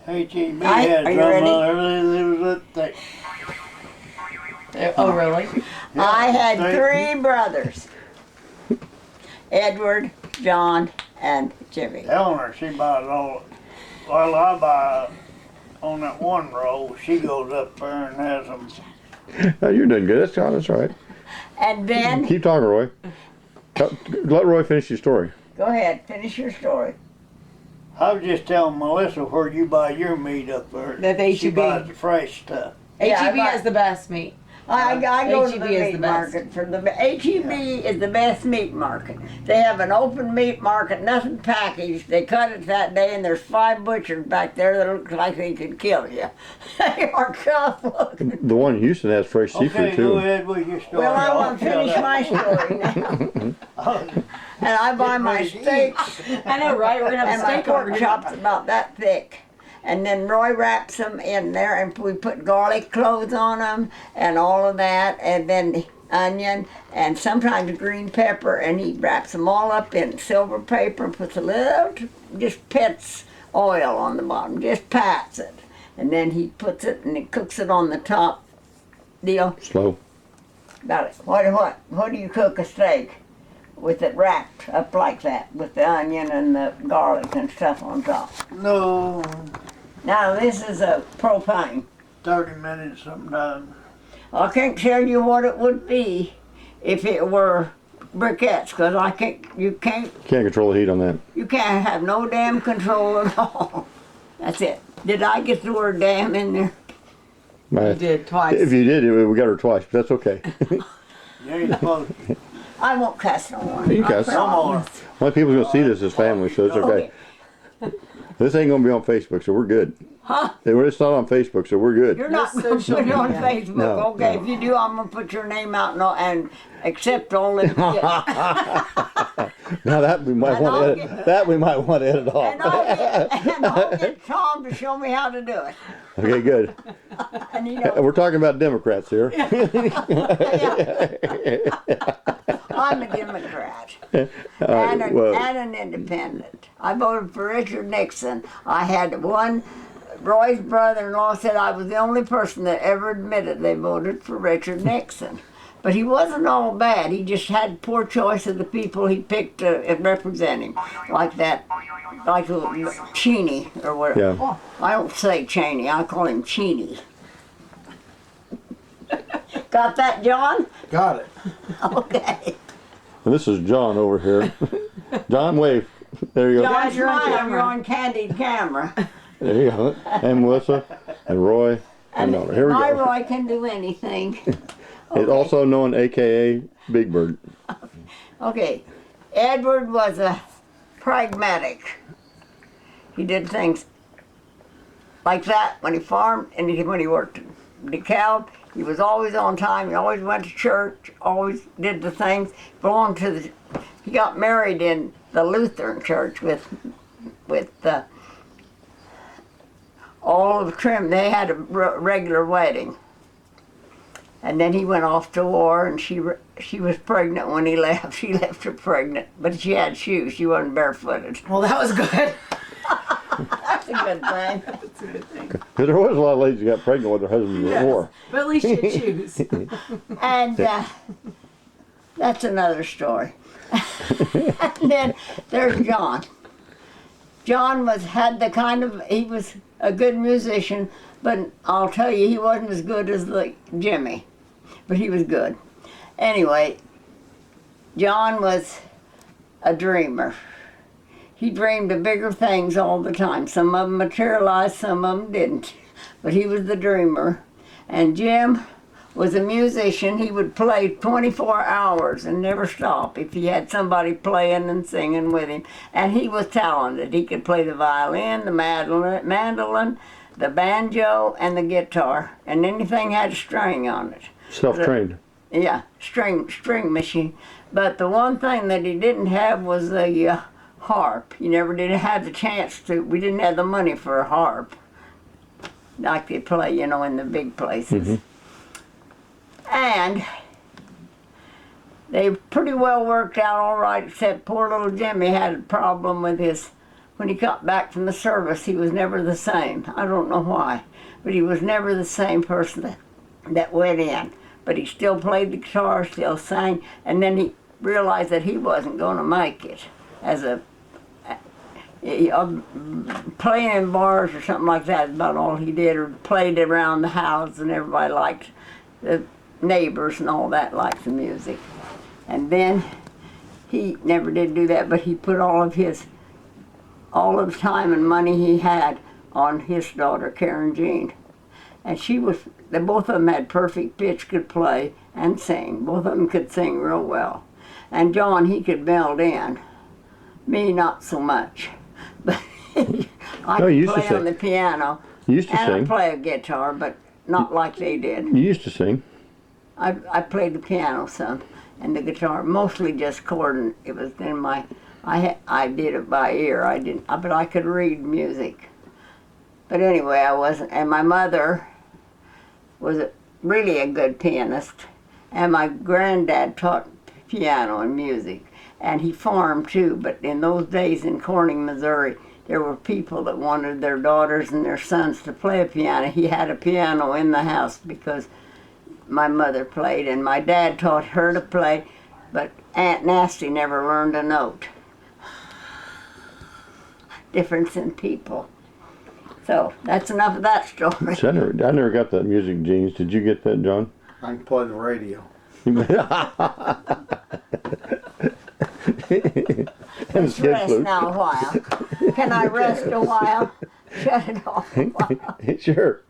H.E.B. Are had you some ready? it was that thick. Oh, really? Yeah, I had thick. 3 brothers. Edward, John, and Jimmy. Elinor, she buys all. Well, I buy on that one roll. She goes up there and has them. No, you're doing good. That's all right. And then, Keep talking, Roy. Let Roy finish your story. go ahead, finish your story. I was just telling Melissa where you buy your meat up there. That's She H-E-B. buys the fresh stuff. Yeah, H-E-B I has the best meat. I go to the H-E-B is meat the best. market for the H.E.B. is the best meat market. They have an open meat market, nothing packaged. They cut it that day, and there's 5 butchers back there that look like they could kill you. They are tough looking. The one in Houston has fresh seafood Okay, too. go ahead with your story. Well, I I'll want to shut finish up. my story now. And I buy my steaks. I know, right? We're gonna have And a my steak pork over chops about that thick. And then Roy wraps them in there, and we put garlic cloves on them and all of that, and then onion and sometimes green pepper, and he wraps them all up in silver paper and puts a little, just pets oil on the bottom, just pats it. And then he puts it and he cooks it on the top deal. Slow. About it. What do you cook a steak? With it wrapped up like that, with the onion and the garlic and stuff on top. No, Now this is a propane. 30 minutes sometimes. I can't tell you what it would be if it were briquettes, because you can't Can't control the heat on that. have no damn control at all. That's it. Did I get the word damn in there? You did twice. If you did, we got her twice, but that's okay. You ain't supposed to. I won't cuss no more. You cuss. No more. Well, people's gonna see this as family, so it's okay. This ain't gonna be on Facebook, so we're good. Huh? It's not on Facebook, so we're good. You're not No going to social put it on media. Facebook. No, Okay, no. if you do, I'm going to put your name out and accept all the Now that we might And want I'll to edit. get- That we might want to edit and off. I'll get Tom to show me how to do it. Okay, good. And you know, We're talking about Democrats here. I'm a Democrat All right, and well, an independent. I voted for Richard Nixon. I had one. Roy's brother-in-law said I was the only person that ever admitted they voted for Richard Nixon. But he wasn't all bad. He just had poor choice of the people he picked to represent him, like Cheney or whatever. Yeah. I don't say Cheney. I call him Cheney. Got that, John? Got it. Okay. and this is John over here. John, wave. There you go. John's you're on right. camera. You're on candid camera. There you go. And Melissa, and Roy, and Nona. Here we My go. Roy can do anything. It's also known, AKA Big Bird. Okay. Edward was a pragmatic. He did things like that when he farmed and when he worked DeKalb. He was always on time. He always went to church. Always did the things. Belonged to the. He got married in the Lutheran church with all of Trim. They had a regular wedding. And then he went off to war, and she was pregnant when he left. She left her pregnant, but she had shoes. She wasn't barefooted. Well, that was good. That's a good thing. That's a good thing. Because there was a lot of ladies who got pregnant with their husbands at war. But at least you choose. And that's another story. And then there's John. John he was a good musician, but I'll tell you, he wasn't as good as Jimmy, but he was good. Anyway, John was a dreamer. He dreamed of bigger things all the time. Some of them materialized, some of them didn't. But he was the dreamer. And Jim was a musician. He would play 24 hours and never stop if he had somebody playing and singing with him. And he was talented. He could play the violin, the mandolin, the banjo, and the guitar. And anything had a string on it. Self-trained. Yeah, string machine. But the one thing that he didn't have was the harp. He never did have the chance to. We didn't have the money for a harp like they play, in the big places. And they pretty well worked out all right, except poor little Jimmy had a problem with his when he got back from the service, he was never the same. I don't know why, but he was never the same person that went in. But he still played the guitar, still sang, and then he realized that he wasn't going to make it as a playing in bars or something like that. About all he did, or played around the house, and everybody liked, the neighbors and all that liked the music. And then he never did do that, but he put all of the time and money he had on his daughter, Karen Jean. And both of them had perfect pitch, could play and sing. Both of them could sing real well. And John, he could meld in. Me, not so much. But I could play on the piano. You used to and sing. I play a guitar, but not like they did. You used to sing. I played the piano some, and the guitar, mostly just chord. It was in my, I did it by ear. I didn't, but I could read music. But anyway, I wasn't. And my mother was really a good pianist, and my granddad taught piano and music, and he farmed too. But in those days in Corning, Missouri, there were people that wanted their daughters and their sons to play a piano. He had a piano in the house because my mother played, and my dad taught her to play, but Aunt Nasty never learned a note. Difference in people. So that's enough of that story. See, I never got that music genes. Did you get that, John? I can play the radio. Let's rest now a while. Can I rest a while? Shut it off a while. Sure.